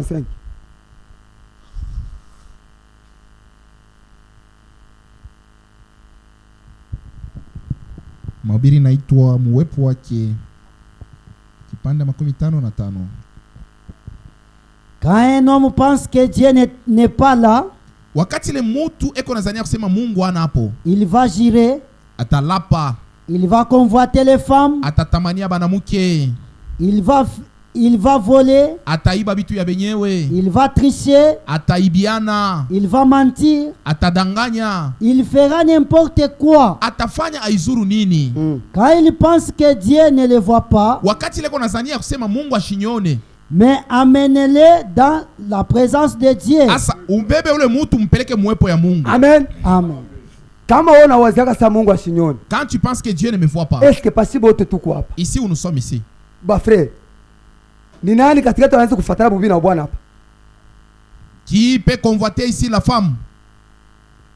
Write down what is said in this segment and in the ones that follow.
5. Mahubiri naitwa Muwepo wake, kipande 55. Quand un homme pense que Dieu n'est pas là, wakati le mutu eko nazania kusema Mungu ana hapo, il va jurer, atalapa, il va convoiter les femmes, atatamania banamuke, il va voler, ataiba bitu ya benyewe, il va tricher, ataibiana, il va mentir, atadanganya, il fera n'importe quoi. atafanya aizuru nini. Quand il pense que Dieu ne le voit pas, Wakati leko nazania kusema Mungu ashinyone, mais amenez-le dans la présence de Dieu. asa umbebe ule mutu mpeleke muwepo ya Mungu. Amen. Amen. Kama wewe unawazaka sa Mungu ashinyone, Quand tu penses que Dieu ne me voit pas, est-ce que possible wote tuko hapa? ici où nous sommes ici, Ba frère, ni nani katikati wanaanza kufuatana bibi na bwana hapa? qui peut convoiter ici la femme?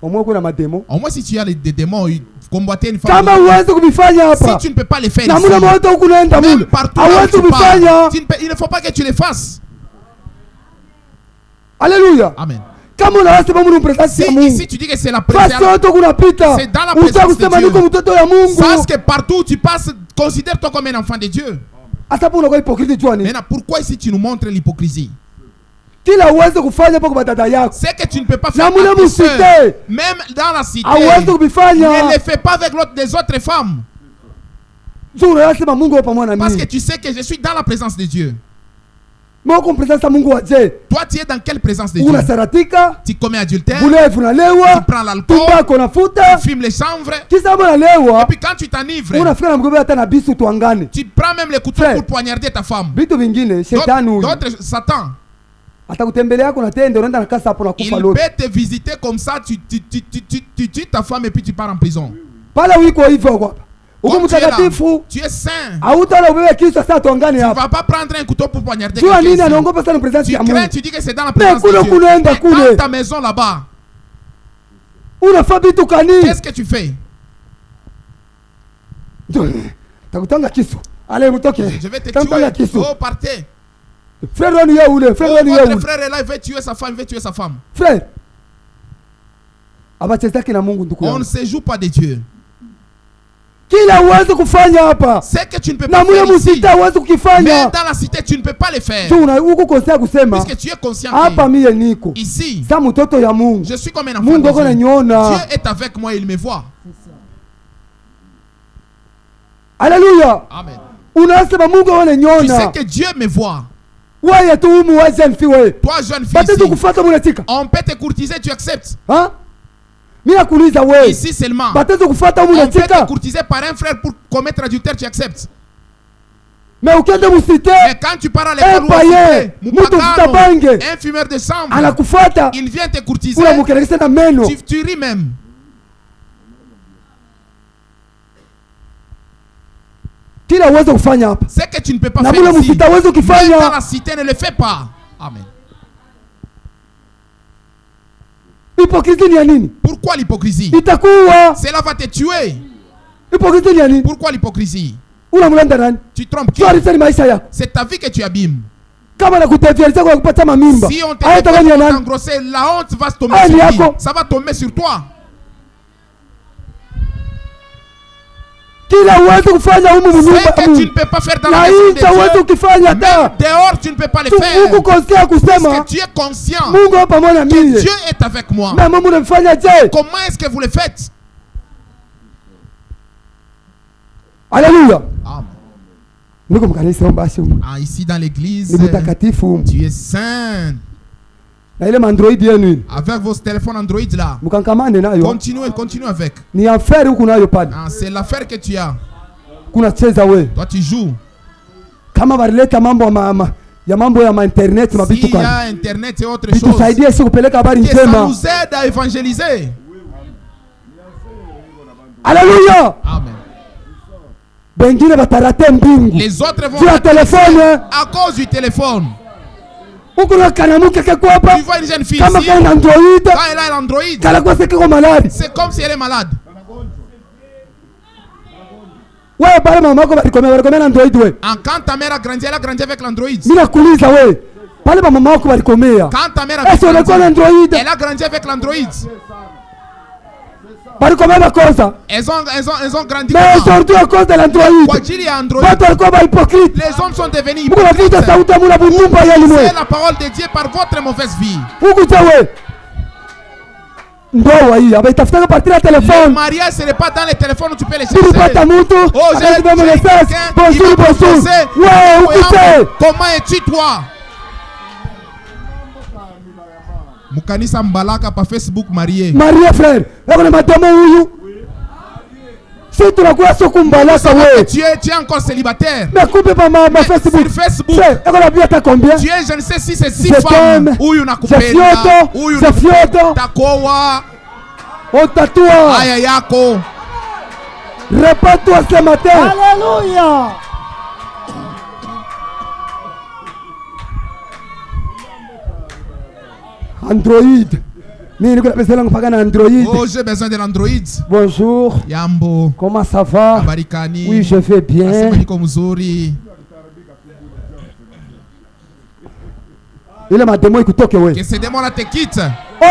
Au moins kuna mademo. Au moins si tu as des démons, convoiter une femme. Kama uanze kubifanya hapa, Si tu ne peux pas les faire na ici, muna moto huko naenda même mule, partout là où hauwezi tu kubifanya. pars, il ne faut pas que tu les fasses. Haleluya. Amen. Kama unawasema Mungu presence Si ya Mungu, ici tu dis que c'est la fasi présence, yote kunapita, c'est dans la présence de utakusema Dieu. niko mtoto ya Mungu. sache que partout où tu passes, considère-toi comme un enfant de Dieu. Hata unakuwa hypocrite jua nini? Maintenant, pourquoi ici tu nous montres l'hypocrisie? Kila uweze kufanya hapo kwa dada yako, C'est que tu ne peux pas na faire mule avec tes musite, sœurs. Même dans la cité, hauwezi kubifanya. ne le fais pas avec des autres femmes. Juu unasema Mungu yupo pamoja na Parce que mimi. tu sais que je suis dans la présence de Dieu. Mungu presence ya Mungu waje. Toi, tu es dans quelle présence de Dieu? Unasaratika, Tu commets adultère, bulevu unalewa, tu prends l'alcool, tumbako unafuta, tu fumes les chanvres, kisa mbona et unalewa, puis quand tu t'enivres, unafika na mgobe hata na bisu tuangane. tu prends même les couteaux Frère, pour poignarder ta femme. Vitu vingine shetani huyu D'autres, Satan, atakutembelea yako na tende unaenda na kasa hapo na kufa il lote. peut te visiter comme ça, tu tues ta femme et puis tu pars en prison. Pala wiko hivyo kwa. Uko Comme tu es là, mtakatifu, tu es saint. hautala ubebe kisu sasa tuangane Tu ne hapa. vas pas prendre un couteau pour poignarder Jua quelqu'un nini ici. anaongopa sana presence Tu ya crains, Mungu. tu dis que c'est dans la Mais présence kule de Dieu. kunaenda Mais kule. dans ta maison là-bas, Unafaa vitu kani? qu'est-ce que tu fais? Takutanga kisu. Ale mtoke. Je vais te Takutanga tuer. kisu. Oh, partez. Frère wenu yeye ule, frère Oh, wenu yeye votre ule. frère est là, il veut tuer sa femme, il veut tuer sa femme. Frère. Abachezaki na Mungu ndugu On ne yangu. se joue pas de Dieu. Kila uweze kufanya hapa. C'est que tu ne peux Na pas mule faire ici. musita uweze Mais kukifanya. dans la cité, tu ne peux pas le faire. Tu una huko kosea kusema Puisque tu es conscient hapa que mie niko. ici, Sa mtoto ya Mungu. je suis comme un enfant Mungu de ako Dieu. ananiona. Dieu est avec moi, il me voit. Haleluya. Amen. Unasema Mungu Tu sais ananiona. que Dieu me voit. Wewe tu umu waje mfiwe. Toi, jeune fille, Basi ici, kufuata munatika. on peut te courtiser, tu acceptes. Ha? Mimi nakuuliza wewe. Ici seulement, Batazo kufuata on peut te munatika. courtiser par un frère pour commettre adultère, tu acceptes. Mais ukienda musite, Mais quand tu pars à l'école, paye, mtu futa bange. un fumeur de chambre, anakufuata. il vient te courtiser, Unamukelekeza na meno. tu ris même. Kila uweze kufanya hapa. C'est que tu ne peux pas Na faire mule ici. musita uweze Même dans kufanya. la cité, ne le fais pas. Amen. Hypocrisie ni ya nini? Pourquoi l'hypocrisie? Itakuwa. Cela va te tuer. Hypocrisie ni ya nini? Pourquoi l'hypocrisie? Unamlanda nani? Tu trompes qui? Tuarisha ni maisha yako. C'est ta vie que tu abîmes. Kama nakutevyelisha kwa kupata mamimba. Si on te Hata kama ni ya fait nani? engrosser, la honte va se tomber Ah, sur ni qui? yako. Ça va tomber sur toi. Kila uweze kufanya humu C'est mnyumba ya que tu ne Mungu. peux pas faire dans Na la maison de nje uweze Dieu. ukifanya Même ta. dehors, tu ne peux pas le Mungu faire. kosea Parce kusema que tu es conscient Mungu hapa pamoja na que mimi. Dieu est avec moi. Na Mungu unamfanya je? Comment est-ce que vous le faites? Haleluya. Amen. Niko mkanisa omba asimu. Ah, ici dans l'église, Ni mtakatifu. tu es saint. Na ile mandroid yenu ile. Avec vos téléphones Android là. Mkankamane nayo. Continue avec. Ni affaire huku nayo pale. Ah, c'est l'affaire que tu as. Kuna cheza we. Toi, tu joues. Kama barileta mambo ya mambo ya internet mabitu S'il y kana. a Internet et autre chose, Bitusaidie si kupeleka habari que ça njema. nous aide à évangéliser. Haleluya. Amen. Bengine batarate mbingu. Les autres vont Juu ya telefone. à cause du téléphone. Uko na kanamuke keko hapa. Tu vois une jeune fille Kama ici, kana Android. quand elle a l'Android, Kala kwa seki kwa maladi. c'est comme si elle est malade. Wewe bale mama yako balikomea na Android we. Quand ta mère a grandi avec l'Android. Mimi nakuuliza we. pale ba mama wako balikomea. Quand ta mère Est-ce avait qu'on a grandi, Android? elle a grandi avec l'Android. Balikomea bakosa. Elles ont grandi Mais comment? aujourd'hui à cause de l'Android. Kwa ajili ya Android, Watu walikuwa ba hypocrite. les hommes sont devenus Mungu anavuta hypocrites. sauti ya mula bunumba yenu mwe. C'est la parole de Dieu par votre mauvaise vie. Huku chawe. Ndoa hii abaitafuta partir ya Le telefone. mariage, ce n'est pas dans les téléphones où tu peux les Bili pata chercher. mtu. Oh, Anasema j'ai message. quelqu'un, il Bonjour, va bonjour. proposer. Ouais, huku chawe. Comment es-tu toi? Mukanisa Mbalaka pa Facebook marié. Maria frère. Eko na madamo huyu. Si tunakuwa sio kumbalaka wewe. Tu es encore célibataire. Mais coupe pa ma Facebook. Sur Facebook, C'est eko na bia ta combien? tu es, je ne sais si c'est 6 Je femmes. t'aime. Huyu Je nakupenda. fioto. Huyu Je fioto. takoa. On tatua. Aya yako. Répands-toi ce matin. Alléluia. Android. Mimi niko na pesa yangu mpaka na Android. Oh, j'ai besoin de l'Android. Bonjour. Yambo. Comment ça va? Abarikani. Oui, je vais bien. Nasema niko mzuri. Ile mademo ikutoke Que wewe. ces démons-là te quittent.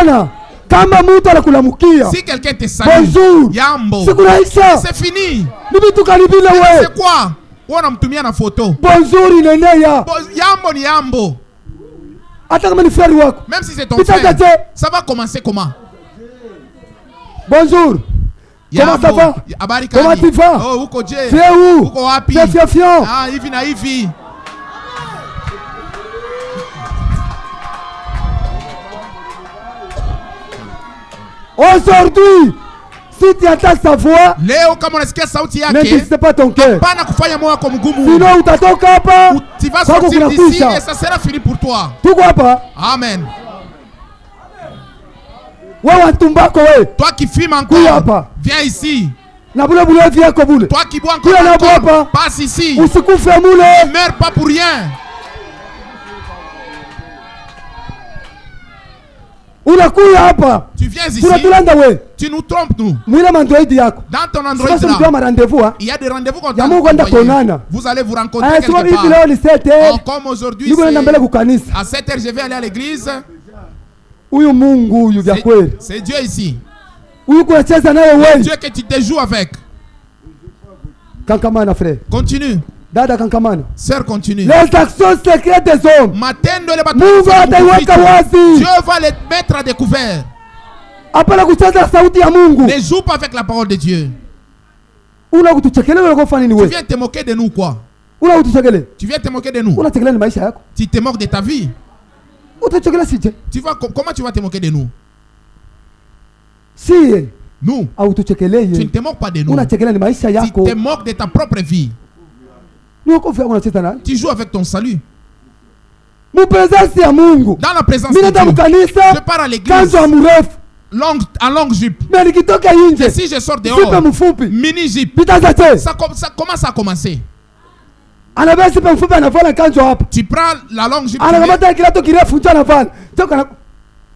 Ona, kama mtu anakulamukia. Si quelqu'un te salue, Bonjour. Yambo. Sikurahisha. C'est fini. Ni vitu karibile wewe. C'est quoi? Unamtumia na photo. Bonjour inenea. Yambo ni Yambo. Hata kama ni frère wako. Même si c'est ton Putain, frère, Dieu. ça va commencer comment? Bonjour. Comment ça va? Habari Comment kani? tu vas? Oh, uko je? C'est où? Uko wapi? C'est fiafiant. Ah, hivi na hivi. Aujourd'hui, si tu entends sa voix, Leo kama unasikia sauti yake, n'indice pas ton cœur. pana kufanya moyo wako mgumu. Sinon utatoka hapa. Tu vas Kwako sortir d'ici kunakwisha. et ça sera fini pour toi. Tuko hapa. Amen. Wewe watumbako wewe. Toi qui fumes Kuya encore, hapa. viens ici. Na bule bule vyako bule. Toi qui bois Kuya na encore, hapa. passe ici. Usikufe Ne mule. meurs pas pour rien. Unakuya hapa. Tu viens ici, Tunatulanda wewe. tu nous trompes nous. Mwile mandroid yako. Dans ton Android Sasa mkiwa là, ma rendez-vous hein. il y a des rendez-vous qu'on Ya Mungu enda kuonana. Vous allez vous rencontrer Aya sio quelque hivi leo part. ni 7h. Oh, comme aujourd'hui, Niko naenda mbele c'est- kukanisa. à 7h, je vais aller à l'église. Huyu Mungu huyu vya kweli. C'est Dieu ici. Huyu kunacheza naye wewe. Dieu que tu te joues avec. Kankamana frère. Continue. Dada kankamana. Sœur, continue. Les actions secrètes des hommes. Matendo le Mungu ataiweka wazi. Dieu va les mettre à découvert. Hapana kucheza sauti ya Mungu. Ne joue pas avec la parole de Dieu. Una kutuchekelea wewe kufanya nini Tu wewe? viens te moquer de nous quoi? Una kutuchekelea. Tu viens te moquer de nous. Unachekelea ni maisha yako. Tu te moques de ta vie. Utachekelea sije. Comment tu vas te moquer de nous? Si Nous. au Tu ne tuchekelee. te moques pas de nous. Unachekelea ni maisha Tu yako. te moques de ta propre vie. Ni uko fia unacheza naye. Tu joues avec ton salut. Mupresence ya Mungu. Dans la présence Mimi de nenda Dieu. mkanisa. Je pars à l'église. Kanzo ya mrefu. En longue jupe. Mais nikitoka Et nje. si je sors Sipe dehors, mfupi. mini jupe. Bitazache. Ça comment ça a commencé? Anabeba sipe mfupi anavala kanzo hapa. Tu prends la longue jupe. tu mets Anakamata kilato kirefu ndio anavala. Toka na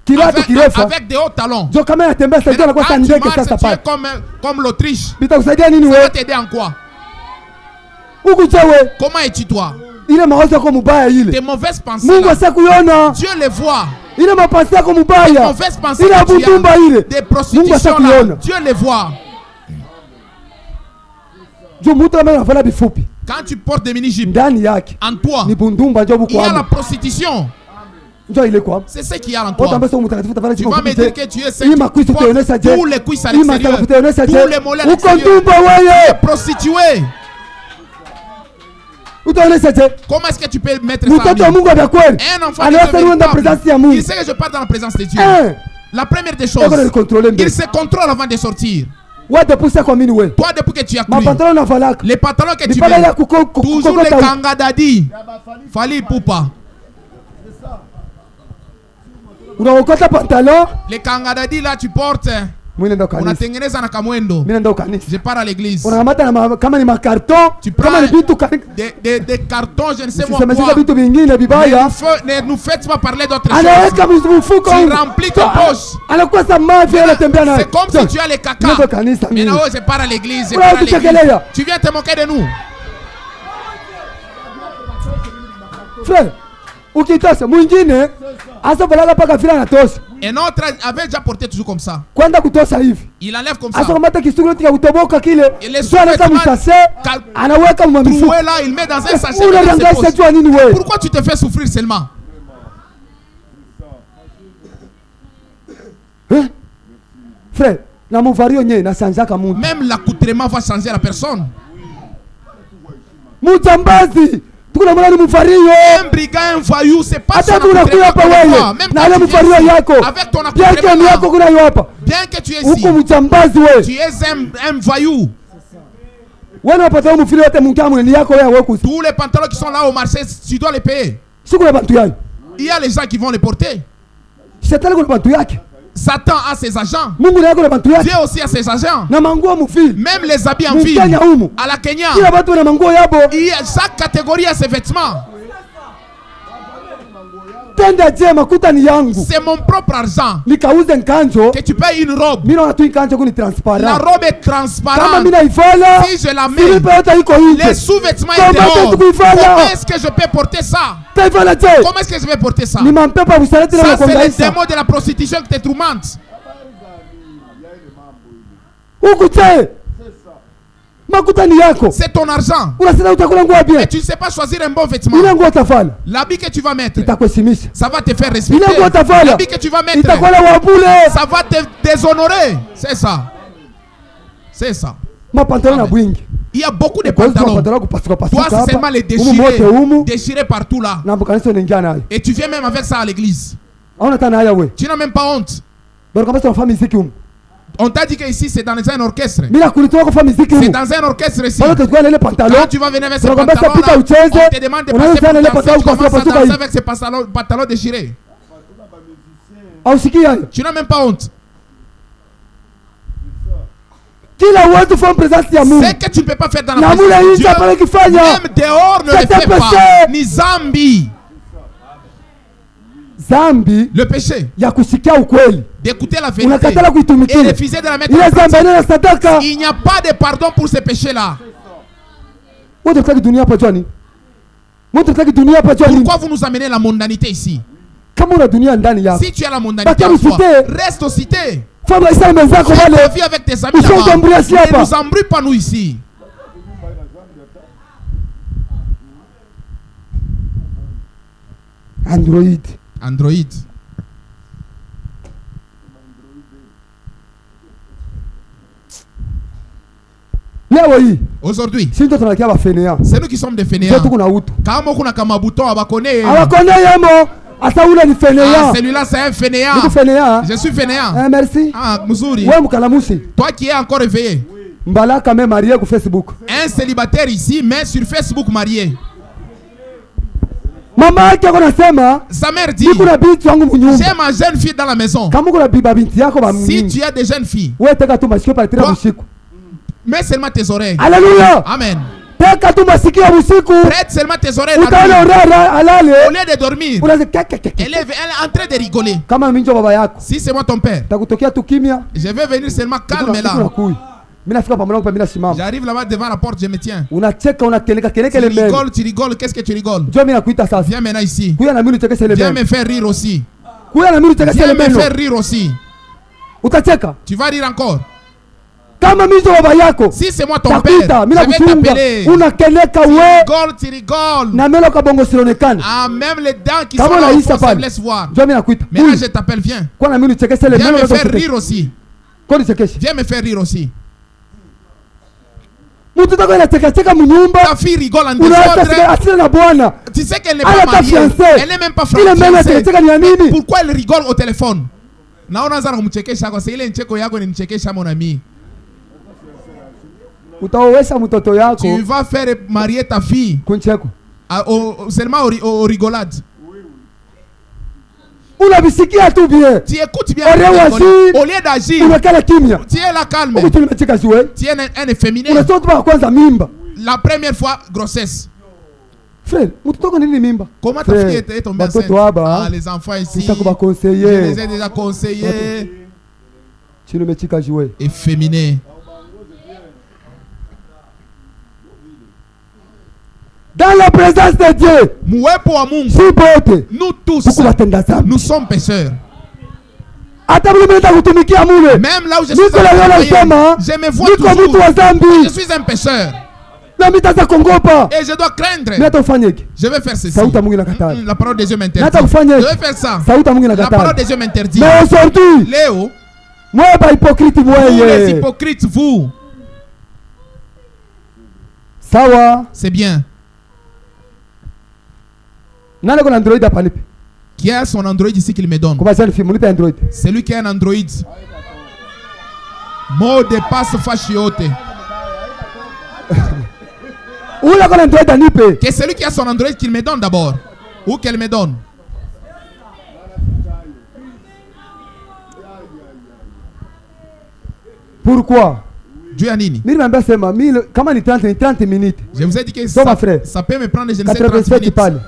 kilato kirefu. avec des hauts talons. Jo kama anatembea sasa ndio anakuwa Quand tu ndege marches, sasa tu es pale. comme l'Autriche. Bitakusaidia nini Ça va wewe? t'aider en quoi? Huku chewe. Comment es-tu toi? Ile mawazo yako mubaya ile. Tes mauvaises pensées. Mungu là, ashakuona. Dieu les voit. Ile mapasi yako Tes mubaya. mauvaises pensées Ile que tu abutumba as, ile. des Mungu prostitutions là, ashakuona. Dieu les voit. Jo mtu kama anavala bifupi. Quand tu portes des mini-jupes, Ndani yake en toi, ni bundumba ndio il y a la bukwama. prostitution. Ndio ile kwa. C'est ce qu'il y a en toi. Watu ambao sio mtakatifu tafadhali Tu vas me dire que tu es Hii makwisi utaonesha je? tous les cuisses à Hii l'extérieur, matakafu utaonesha je? tous les mollets à Uko l'extérieur. ndumba wewe. Prostituée. Utaonesha je? Comment est-ce que tu peux mettre ça en Mtoto wa ligne? Mungu vya kweli. Un enfant Anaweza de ruenda presence ya Mungu. il sait que je parle dans la présence de Dieu. Eh. La première des Eko na choses, contrôler mbele. il se contrôle avant de sortir. Wewe depusa kwa mini wewe. Toi, depuis que tu as cru, Mapantalon na falaka. les pantalons que tu Nipala ya mets, toujours les kukokota. kangadadi. Fali Poupa. Unaokota pantalon. Les kangadadi là, tu portes. Mimi nenda kanisa. Unatengeneza na kamwendo. Mimi nenda kanisa. Je pars à l'église. Unakamata na kama ni makarton, Tu prends kama ni vitu des cartons, je ne sais moi Usisemesha quoi. vitu vingine Ne vibaya. nous faites pas parler d'autres Anaweka choses. mfuko. Tu remplis ta poche. Anakuwa samaki anatembea naye. C'est comme si tu as les caca. Nenda kanisa mimi. Maintenant, je pars à l'église. Je Ouais, pars à tu l'église. chekelea. Tu viens te moquer de nous. Frère, ukitosha mwingine asa valaga paka vile anatosha Un autre avait déjà porté toujours comme ça. kwenda kutosha hivi Il enlève comme ça. asa kamata kisuguru tika kutoboka kile Et les sio anaweka msase anaweka mwamifu troué là, il met dans un sachet. unarangaisha jua nini wewe Pourquoi tu te fais souffrir seulement? eh frère na muvario nye na sanjaka muntu Même l'accoutrement va changer la personne. mujambazi tukuna mwana ni muvario Un brigand, un voyou, c'est pas son hata unakuya hapa accoutrement. wewe Même na quand ile tu viens muvario ici, yako avec ton bien que ni accoutrement, yako kuna yo hapa bien que tu es huko ici, mujambazi wewe tu es un voyou. wewe unapata mufili wote mungamu ni yako wewe kusi Tous les pantalons qui sont là au marché, tu dois les payer. siku na bantu yake Il y a les gens qui vont les porter. shetani kuna bantu yake Satan a ses agents. Mungu na yako na bantu yake Dieu aussi a ses agents. na manguo mufili Même les habits en ville. Mkenya humu À la Kenya, kila watu na manguo yabo chaque catégorie a ses vêtements. tenda je makuta ni yangu C'est mon propre argent. nikauze nkanjo Que tu payes une robe. mimi naona tu nkanjo kuni La transparent robe est kama transparente. mimi naivala Si je la mets, silipe yote iko les nje sous-vêtements Comment est dehors. est-ce que tu fais là? Comment est-ce que je peux porter ça? taivala je Comment est-ce que je vais porter ça? ni mampepa busalete na Ça, c'est les makongaisa démons de la prostitution qui te tourmentent. huku je makuta ni yako C'est ton argent. unasema utakula nguo Mais bien tu ne sais pas choisir un bon vêtement. ile nguo utavala L'habit que tu vas mettre, itakuheshimisha ça va te faire ile respecter. nguo utavala L'habit que tu vas mettre, itakuwa na wabule ça va te déshonorer. C'est ça. C'est ça. mapantalo na bwingi Il y a beaucoup de kwa hiyo pantalons. mapantalo kupasuka Toi, pasuka c'est seulement hapa les humu mote déchirer. humu Déchirer partout là. na mkanisa unaingia nayo Et tu viens même avec ça à l'église. hauna tana haya we Tu n'as même pas honte. bado kama tunafanya muziki humu On t'a dit que ici c'est dans un orchestre. bila kulitoa kufanya muziki C'est humu dans un orchestre ici. bado tukiwa na ile pantalo Quand tu vas venir avec ces tunakwambia pantalons pita là, ucheze on te demande de unaweza passer sana ile pour pantalo danser. Tu commences à kupasuka danser hivi avec ces pantalons déchirés. ausikia hayo Tu n'as même pas honte. kila watu fanya presence ya Mungu C'est que tu ne peux pas faire dans la na présence mule de nje hapana Dieu. kifanya Même dehors ne le C'est un fais pas. péché. Ni zambi. zambi Le péché ya kusikia ukweli d'écouter la vérité unakatala et kuitumikia refuser de la mettre ile en zambi pratique. ina sadaka Il n'y a pas de pardon pour ces péchés-là. wote tutaki dunia hapa jwani wote tutaki dunia hapa jwani Pourquoi vous nous amenez la mondanité ici? kama una dunia ndani yako Si tu as la mondanité en Bakia toi, usite. reste aux cités. fanya isa mwenzako Fais wale ta vie avec tes amis Usiende là-bas. embrasse hapa. Ne nous embrouille pas nous ici. Android Android. leo hii Aujourd'hui, sisi ndio tunakia bafenea c'est nous qui sommes des sio fainéants. tuko na utu Kama kuna kama bouton abakone. awakone yemo asa ule ni Ah, fenea celui-là c'est un fainéant. niko fenea Je suis fainéant. merci Ah, Mzuri. wewe mkalamusi Toi qui es encore réveillé. mbalaka me marié ku Facebook Un célibataire ici, mais sur Facebook marié. mama yake ako nasema Sa mère dit, niko na binti wangu munyumba j'ai ma jeune fille dans la maison. kama uko na biba binti yako ba Si mnyumba tu as des jeunes filles, wewe teka tu masikio pale tena Toi- usiku mets seulement tes oreilles. haleluya Amen. teka tu masikio usiku Prête seulement tes oreilles la utaona nuit. urara Au alale lieu de dormir, unaze keke elle est en train de rigoler. kama minjo baba yako Si c'est moi ton père, takutokea tu kimya je vais venir seulement calme là. nakui mimi nafika pamoja kwa mimi nasimama J'arrive là-bas devant la porte, je me tiens. unacheka unakeleka Tu kelekele mbele rigoles, qu'est-ce que tu rigoles? njoo mimi nakuita sasa Viens maintenant ici. kuya na mimi nichekeshe ile Viens mbele me faire rire aussi. kuya na mimi nichekeshe Viens ile me mbele faire rire aussi. utacheka Tu vas rire encore. kama minjo baba yako Si c'est moi ton takuita père, mimi je vais nakufunga t'appeler. unakeleka we Tu rigoles. na melo kabongo silionekana Ah, même les dents qui Kama sont là au unaisha fond, ça pale. me laisse voir. njoo mimi nakuita Maintenant, je t'appelle, viens. kwa na mimi nichekeshe ile Viens mbele me faire rire aussi. kwa nichekeshe Viens me faire rire aussi. mtu tako inachekacheka mnyumba Ta fille rigole en unaacha désordre. asili na bwana Tu sais qu'elle n'est Elle pas est pas mariée. fiancée. Elle n'est même pas ile mbele fiancée. anachekacheka ni ya Mais nini pourquoi elle rigole au téléphone? Naona sana kumchekesha kwa sababu ile ncheko yako ni nichekesha mon ami. utaowesha mtoto Tu yako vas faire marier ta fille kuncheko seulement aux rigolades. unabisikia tu bien Tu écoutes bien. Au lieu d'agir, Au lieu d'agir, unakala kimya tu es là calme. huko tu nimecheka ziwe Tu es un efféminé. unasema tu kwanza mimba La première fois, grossesse. frère mtoto wako nini mimba Comment ta Frère, fille est tombée enceinte? batoto haba Ah, les enfants ici. sisa kuba Je les conseiller ai déjà conseillés. chino mechika ziwe Efféminé. dans la présence de Dieu, muwepo wa Mungu, si bote nous tous, tuko batenda zambi. nous sommes pécheurs. Hata mimi nenda kutumikia mule, Même là où je suis, niko leo nasema je me vois niko mtu wa toujours. zambi, Je suis un pécheur. na mitaza kongopa. Et je dois craindre. Mimi atafanyeki. Je vais faire ceci. Sauti ya Mungu inakataa. La parole de Dieu m'interdit. Nata kufanya Je vais faire ça. Sauti ya Mungu La parole inakataa. de Dieu m'interdit. Mais aujourd'hui, Léo, moi ba hypocrite vous les mweye. hypocrites, vous, Sawa, c'est bien. nani kuna Android hapa nipi? Qui a son Android ici qu'il me donne? Kwa sababu film nipi Android. Celui qui a un Android. Mot de passe fachiote. Ula kuna Android nipi? Que celui qui a son Android qu'il me donne d'abord. Ou qu'elle me donne. Pourquoi? Dieu a nini? Mimi nimeambia sema mimi kama ni 30 minutes. Je vous ai dit que Soma, frère. ça peut me prendre, je ne sais, 30 87 minutes. pale.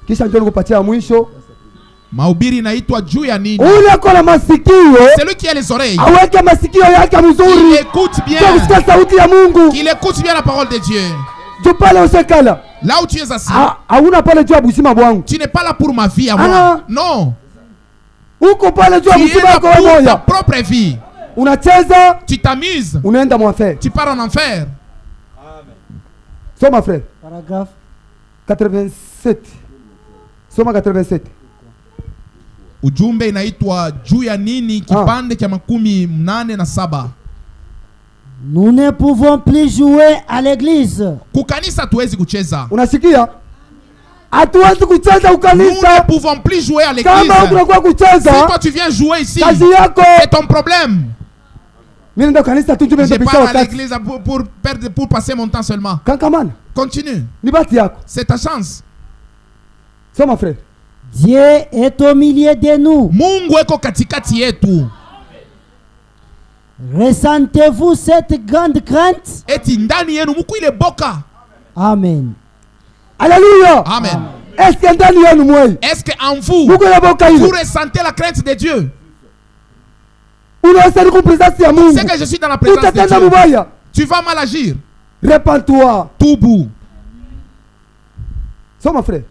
Kisha ndio nikupatia mwisho. Mahubiri inaitwa juu ya nini? Ule kuna masikio, Celui qui a les oreilles, aweke masikio yake qu'il mzuri. écoute bien, Kwa kusikia sauti ya Mungu. qu'il écoute bien la parole de Dieu. Tu pale usekala. Là où tu es assis, Hauna pale juu ya busima bwangu. tu n'es pas là pour ma vie à Ah. moi. Non, Uko pale juu ya tu es busima là yako pour ta moja. propre vie. Unacheza, Tu t'amuses, unaenda mwafe. tu pars en enfer. Soma frère. Paragraphe. 87. Soma 87. Ujumbe inaitwa juu ya nini, kipande cha 87. Nous ne pouvons plus jouer à l'église. Kukanisa tuwezi kucheza. Unasikia? Hatuwezi kucheza Nous ukanisa. ne pouvons plus jouer à l'église. Kama unakuwa Si kucheza, toi tu viens jouer ici, kazi yako. c'est ton problème. Mimi ndio kanisa tu Je tumeenda pisha pars à wakati. l'église pour passer mon temps seulement. Kankamana, Continue. ni bahati yako. C'est ta chance. Soma frère. Dieu est au milieu de nous. Mungu eko katikati yetu. Ressentez-vous cette grande crainte? Eti ndani yenu muku ile boka. Amen. Alléluia. Amen. Est-ce que ndani yenu mwei? Est-ce que en vous, Mungu anaboka vous ile. ressentez la crainte de Dieu? Unaweza kupresence ya Mungu. C'est que je suis dans la présence de Utatenda Dieu. mubaya. Tu vas mal agir. Répands-toi. Tout bout. Soma frère.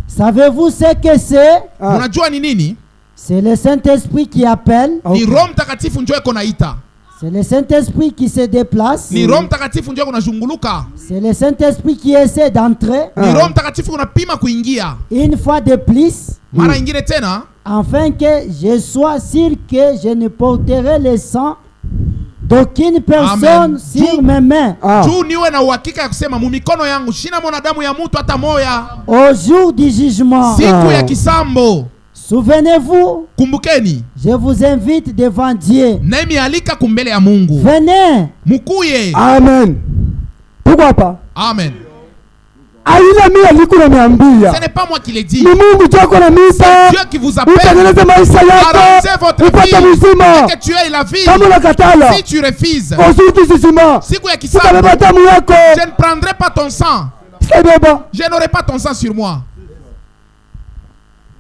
Savez-vous ce que c'est? Ah. Unajua ni nini? C'est le Saint-Esprit qui appelle. Ah, Ni okay. Roho Mtakatifu njoo eko naita. C'est le Saint-Esprit qui se déplace. Ni Roho Mtakatifu njoo kunazunguluka. C'est le Saint-Esprit qui essaie d'entrer Ni Roho Mtakatifu kunapima kuingia. une fois de plus, Mara ingine tena, afin que je sois sûr que je ne porterai le sang d'aucune personne Amen. sur Ju- mes mains Ah. juu niwe na uhakika ya kusema mumikono yangu shina mona damu ya mtu hata moya. au jour du jugement. Siku ya Ah. kisambo. Souvenez-vous, Kumbukeni, je vous invite devant Dieu. nami alika kumbele ya Mungu. Venez, Mukuye. Amen. Tuko hapa. Amen. Aina mimi alikuwa Ce ananiambia. n'est pas moi qui l'ai dit. Ni Mungu chako na C'est misa. Dieu qui vous appelle. Utengeneze maisha Arrangez yako. votre Upate vie. mzima. Et que tu aies la vie. Kama unakatala. Si tu refuses, Osuti sisima. siku ya kisambo, Sitabeba damu yako. je ne prendrai pas ton sang. Sitabeba. Je n'aurai pas ton sang sur moi.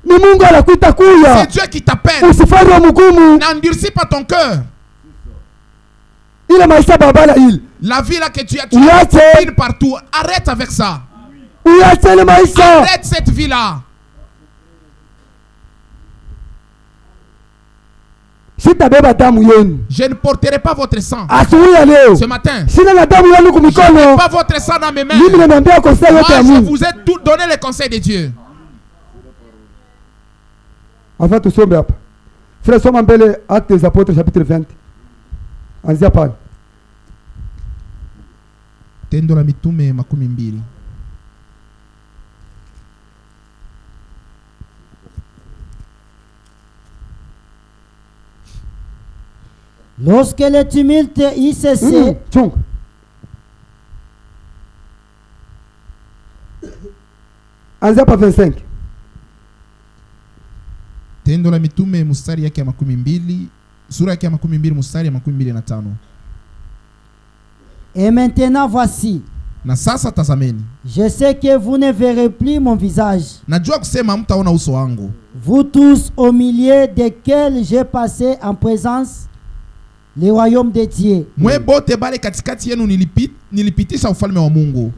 Ni Mungu anakuita kuya. C'est Dieu qui t'appelle. Usifanye mgumu. N'endurcis pas ton cœur. Ile maisha babala ile. La vie là que tu as, Uache. tu partout. Arrête avec ça. Uache ile maisha. Arrête cette vie là. Sitabeba damu yenu. Je ne porterai pas votre sang. Asubuhi ya leo. Ce matin, Sina na damu yenu je n'ai kumikono. pas votre sang dans mes mains. Mimi nimeambia kosea Moi, yote ya je Mungu. vous ai tout donné les conseils de Dieu. Avant tusome hapa. Frère, soma mbele Actes des Apôtres chapitre 20. Anzia pale. Tendo la mitume 12. lorsque le tumulte y cessait, Chunga. Anzia hapa 25. Tendo la mitume mstari yake ya 12, sura yake ya 12 mstari ya 25. et maintenant voici, Na sasa tazameni, je sais que vous ne verrez plus mon visage, najua kusema mtaona uso wangu. vous tous au milieu desquels j'ai passé en présence le royaume de Dieu. Mwe bote bale katikati yenu nilipitisha ufalme wa Mungu.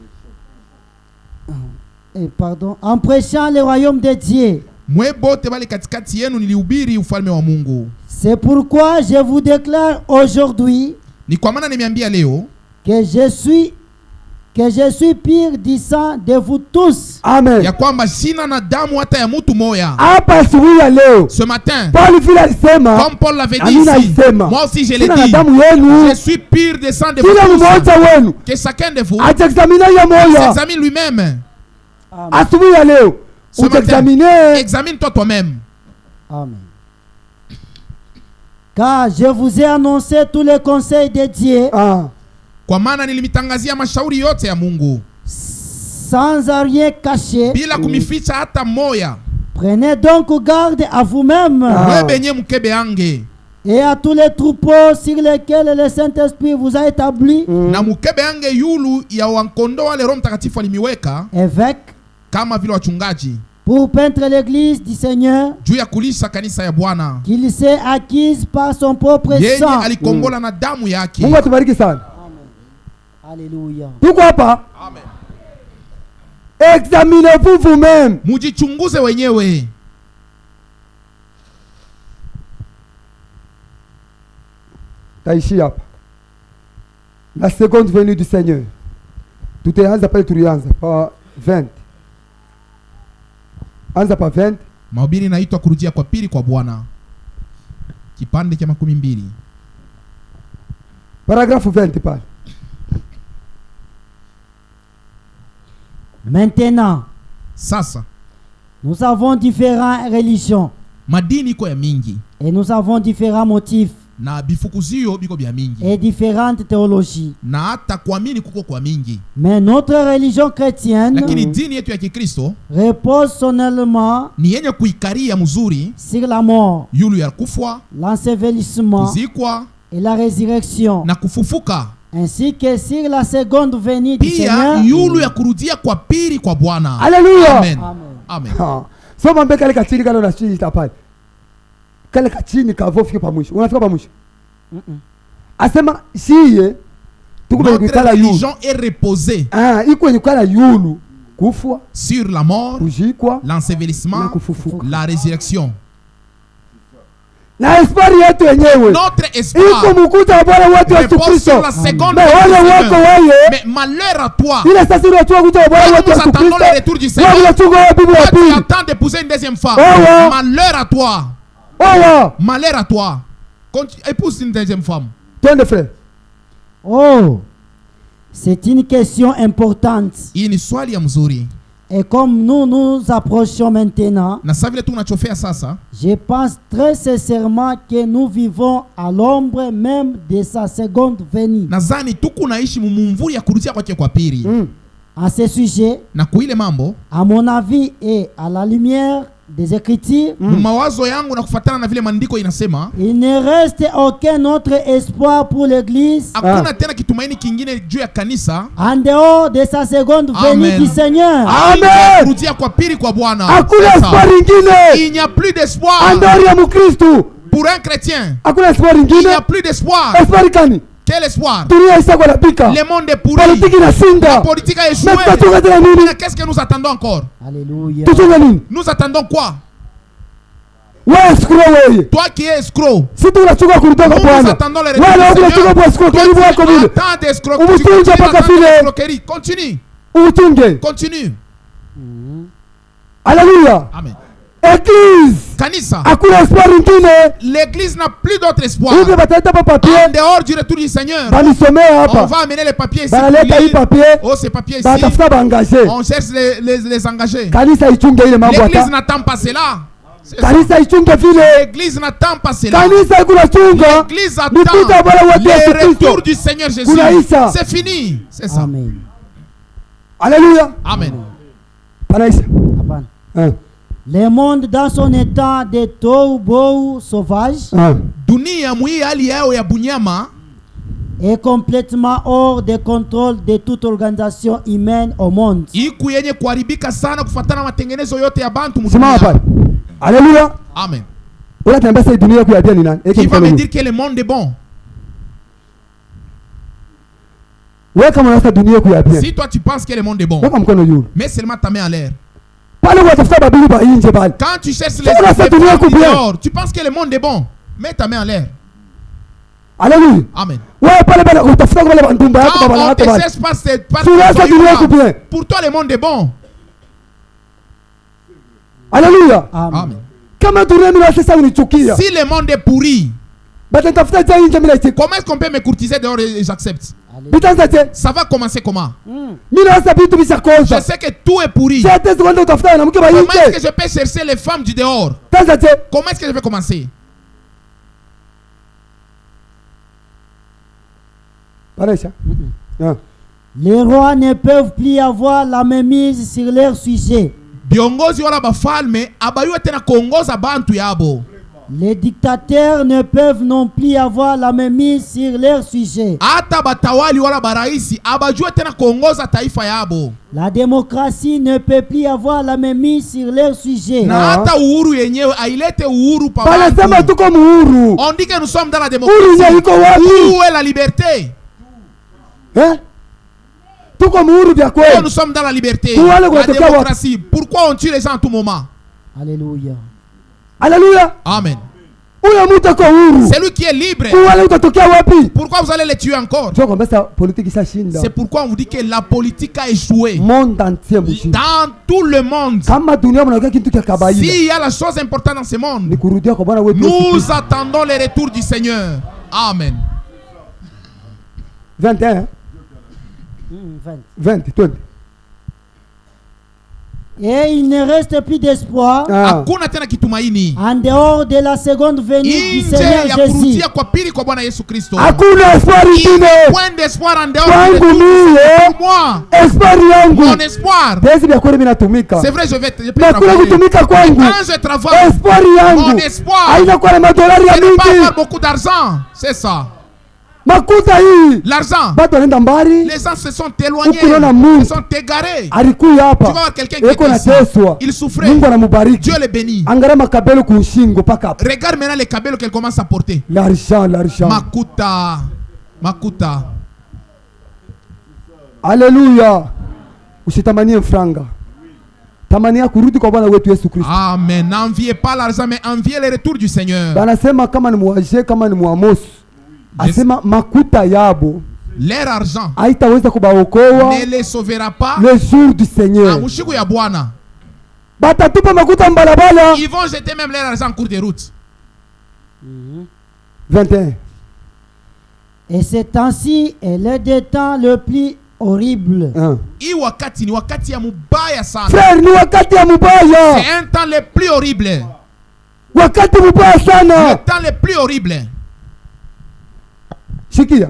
en prêchant le royaume de Dieu. Mwe bote bali katikati yenu nilihubiri ufalme wa Mungu. C'est pourquoi je vous déclare aujourd'hui Ni kwa maana nimeambia leo que je suis pire du sang de vous tous. Amen. ya kwamba sina na damu hata ya mtu moya. Hapa asubuhi ya leo Ce matin, Paul vile alisema, comme Paul l'avait dit Amina ici, alisema, moi aussi je l'ai sina na dit, damu yenu. je suis pire de sang de vous Kila tous. mmoja wenu Que chacun de vous ajiexamine ya moyo s'examine lui-même. Amen. asubuhi ya leo, Ce matin, ujiexamine. examine-toi toi-même. Amen. Car je vous ai annoncé tous les conseils de Dieu Ah, Kwa maana nilimitangazia mashauri yote ya Mungu sans rien cacher. bila kumificha hata moya. Prenez donc garde à vous-même Wewe benye mkebe ange et à tous les troupeaux sur lesquels le Saint-Esprit vous a établi, na mkebe ange yulu ya wankondo wale Roho Mtakatifu alimiweka évêque, kama vile wachungaji pour peindre l'église du Seigneur juu ya kulisha kanisa ya Bwana qu'il s'est acquise par son propre yenye sang. alikombola na damu yake. Mungu atubariki sana. Alléluia. Tuko hapa, Amen. examinez-vous vous-même. Mujichunguze wenyewe. Taishi hapa. La seconde venue du Seigneur. Tutaanza pale tulianza pa 20. Anza pa 20. Mahubiri inaitwa kurudia kwa pili kwa Bwana, kipande cha 12. Paragrafu 20 pale. Maintenant, Sasa nous avons différentes religions madini iko ya mingi et nous avons différents motifs na bifukuzio biko bya mingi et différentes théologies. na hata kuamini kuko kwa mingi, Mais notre religion chrétienne lakini dini yetu ya Kikristo repose solennellement ni yenye kuikaria mzuri sur la mort, yulu ya kufwa, l'ensevelissement kuzikwa et la résurrection, na kufufuka, ainsi que sur la seconde venue du pia Seigneur. yulu ya kurudia kwa pili kwa Bwana. Haleluya. Amen. Amen. Amen. Ha. Soma mbele kale kachini kale unashita pale. Kale kachini kavofike pa mwisho. Unafika pa mwisho. Asema siye tuko kwenye Notre kukala yulu. religion est reposée Ah, iko kwenye kukala yulu. Kufwa, sur la mort, kujikwa na l'ensevelissement, kufufuka. la résurrection. Na espari yetu yenyewe Notre iko espoir mkuta wa Bwana wetu Yesu repose Kristo. sur la seconde Mais wale venue du wako Seigneur. wewe, Mais malheur à toi, ile sasa ile watu wakuta wa Bwana quand wetu nous Yesu attendons Kristo. le retour du Wewe Seigneur, unachunga wa bibi wa toi tu pili. attends d'épouser une deuxième femme. Ouais. Malheur à toi, Owa, malheur à toi. Épouse une deuxième femme. twende frère. Oh, c'est une question importante. Hii ni swali ya mzuri, Et comme nous nous approchons maintenant, na sasa vile tu unachofea sasa, je pense très sincèrement que nous vivons à l'ombre même de sa seconde venue. nadhani tuko naishi mumvuri ya kurudia kwake kwa pili. À ce sujet, Na kuile mambo à mon avis et à la lumière des Écritures, mawazo yangu na kufuatana na vile maandiko inasema, il ne reste aucun autre espoir pour l'Église hakuna tena kitumaini kingine juu ya kanisa en dehors de sa seconde venue Amen. du Seigneur. Amen. kurudia kwa pili kwa Bwana. Hakuna Sasa, espoir ingine il n'y a plus d'espoir andori ya Mkristo. pour un chrétien. Hakuna espoir Il n'y ingine. a plus d'espoir. Espoir gani? Quel espoir? Dunia isako napika. Le monde est pourri. Politiki La inashinda. politique a Mais échoué. tutachunga tena nini? Mais qu'est-ce que nous attendons encore? Alléluia. Tuchunga nini? Nous attendons quoi? Wewe escrow wewe. Toi qui es escroc, Si tunachunga kutoka nous Bwana. attendons le retour Wale du wote tunachunga Seigneur. kwa escrow karibu wako vile. Attends d'escroquerie. Umutunge Tu continues mpaka d'attendre vile. l'escroquerie. Continue. Utunge. Continue. Haleluya. Amen. Église. Kanisa, Hakuna espoir ingine. l'église n'a plus d'autre espoir. Hivi bataleta pa En papier. dehors du retour du Seigneur, Balisomea on hapa. va amener les papiers ici. Banaleta pour hii lire. papier. Oh, ces papiers ici. Batafuta baangaje. On cherche les engagés. Kanisa ichunge ile mambo L'église hata. n'attend pas cela. C'est ça. Kanisa ichunge vile. L'église n'attend pas cela. Kanisa ikunachunga. L'église Nikuta attend Bwana wetu Yesu le Kristo. retour du Seigneur Jésus. Kunaisha. C'est fini. C'est ça. Amen. Haleluya. Amen. Panaisha. Hapana. Ah. Le monde dans son état de tohu sauvage Ah. Dunia mwi hali yao ya bunyama est complètement hors de contrôle de toute organisation humaine au monde. iku yenye kuharibika sana kufuatana na matengenezo yote ya bantu Simama mdunia. pale. Haleluya. Amen. Unatambia sasa dunia yako ya dia ni nani? Eke Qui va mfano me huu. dire que le monde est bon? wewe kama unataka dunia kuya bien, Si toi tu penses que le monde est bon, weka mkono juu. mets seulement ta main en l'air. Pale unatafuta babili ba nje pale. Quand tu cherches les Si on a fait dunia femmes kubia. dehors, tu penses que le monde est bon, mets ta main en l'air. Haleluya. Amen. Wewe pale pale utafuta kwa wale ndumba yako Quand baba on watu te pale. cherche pas cette Si on a fait dunia kubia. pour toi le monde est bon. Haleluya. Amen. Kama dunia mimi sasa unichukia. Si le monde est pourri, Bata tafuta je nje mimi naiti. comment est-ce qu'on peut me courtiser dehors et j'accepte? Bitanza je. Ça va commencer comment? Mimi naanza vitu Je bishakosa. sais que tout est pourri. Si hata kwenda utafuta na mke ba Comment est-ce nje. que je peux chercher les femmes du dehors? Tanza je. Comment est-ce que je vais commencer? Paresha. Ah. Les rois ne peuvent plus avoir la mainmise sur leur sujet. Viongozi wala bafalme abayuwe tena kuongoza bantu yabo. Les dictateurs ne peuvent non plus avoir la mainmise sur leur sujet. Hata batawali wala baraisi abajue tena kuongoza taifa yabo. La démocratie ne peut plus avoir la mainmise sur leur sujet. Na hata uhuru yenyewe ailete uhuru pa Bala sema bantu. tuko muhuru. On dit que nous sommes dans la Uhuru yenyewe démocratie. iko wapi? Où est la liberté? Eh? Tuko muhuru vya Oh, kweli. nous sommes dans la liberté. Wale La wanatokea wapi? démocratie. Pourquoi on tue les gens à tout moment? Alléluia. Haleluya. Amen. Huyo mtu ako huru. C'est lui qui est libre. Wale utatokea wapi? Pourquoi vous allez les tuer encore? Njoo kwamba sasa politiki ishashinda. C'est pourquoi on vous dit que la politique a échoué. Monde entier mshinda. Dans tout le monde. Kama dunia mnaongea kitu cha kawaida. S'il y a la chose importante dans ce monde, Ni kurudia kwa Bwana wetu Yesu nous Kristo. attendons le retour du Seigneur. Amen. 21, 20, 20. Et il ne reste plus d'espoir Ah. Hakuna tena kitumaini en dehors de la seconde venue du nje Seigneur ya Jésus. kurudia kwa pili kwa Bwana Yesu Kristo. Hakuna espoir ingine. Point d'espoir en dehors Kwangu de mie, moi. espoir yangu. Mon espoir. Pesa vya kweli vinatumika. C'est vrai, je peux Na kule travailler. kutumika kwangu. Quand je travaille, Espoir yangu. mon espoir, Haina kwa na madolari ya ce n'est pas mingi. avoir beaucoup d'argent. C'est ça. Makuta hii. L'argent. Bado wanaenda mbali. Les gens se sont éloignés. Ukiona Mungu. Ils sont égarés. Alikuya Tu vas hapa. voir quelqu'un qui Eko est na ici. teswa. Il souffrait. Mungu anamubariki. Dieu le bénit. Angalia makabelo kushingo paka hapa. Regarde maintenant les cabellos qu'elle commence à porter. L'argent, l'argent. Makuta. Makuta. Haleluya. Usitamanie franga. Tamania kurudi kwa Bwana wetu Yesu Kristo. Amen. N'enviez pas l'argent, mais enviez le retour du Seigneur. Banasema kama ni muaje kama ni muamos. Asema makuta yabo Leur argent haitaweza kubaokoa ne les sauvera pas le jour du à Seigneur. Mushiku ya Bwana. Batatupa makuta mbalabala. Ils vont jeter même leur argent en cours de route. 21. Et c'est ainsi et l'un des temps le plus horrible. Hii wakati ni wakati ya mubaya sana. Frère, ni wakati ya mubaya. C'est un temps le plus horrible. Wakati mubaya Le sana. temps le plus horrible. Shikia.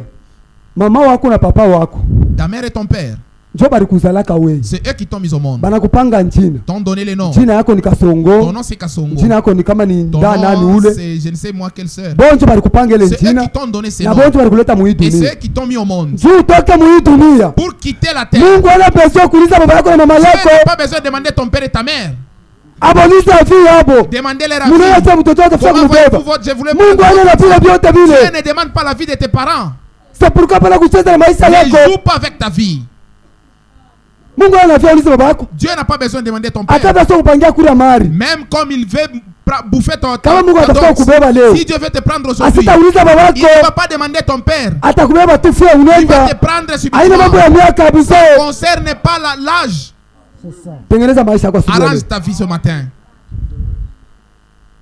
Mama wako na papa wako. Ta mère et ton père, Njoo balikuzalaka wewe. c'est eux qui t'ont mis au monde. Banakupanga njina. T'ont donné les noms. Jina yako ni Ton Kasongo. nom c'est Kasongo. Jina yako ni kama ni Ton nda nani nom ule. c'est je ne sais moi quelle sœur. Bonjo balikupanga ile C'est eux njina. qui t'ont donné ces Na noms. bonjo balikuleta mu hii Et c'est dunia. eux qui t'ont mis au monde. Juu toke mu hii dunia. Pour quitter la terre. Mungu ana besoin kuuliza baba yako na mama Tu n'as yako. pas besoin de demander ton père et ta mère. Abonisa afi yabo. Demandez leur Mungu avis. acha mtoto wake Comment fanya voyez-vous kubeba. votre... Je voulais Mungu ana na vile vyote Dieu vile. ne demande pas la vie de tes parents. C'est pourquoi pala kucheza na maisha Ne yako. joue pas avec ta vie. Mungu ana afia uliza baba yako. Dieu n'a pas besoin de demander ton père. Akaba sio kupangia kula mali. Même comme il veut bouffer ton Kama Mungu ta atafuta dot. kubeba leo. Si Dieu veut te prendre aujourd'hui, Asitauliza baba il ne va yako. pas demander ton père. Atakubeba tu fia Il va te unaenda. prendre Haina mambo subitement. ya miaka kabisa. Ça ne concerne pas l'âge. C'est ça. Tengeneza maisha yako asubuhi. Arrange ta vie ce matin.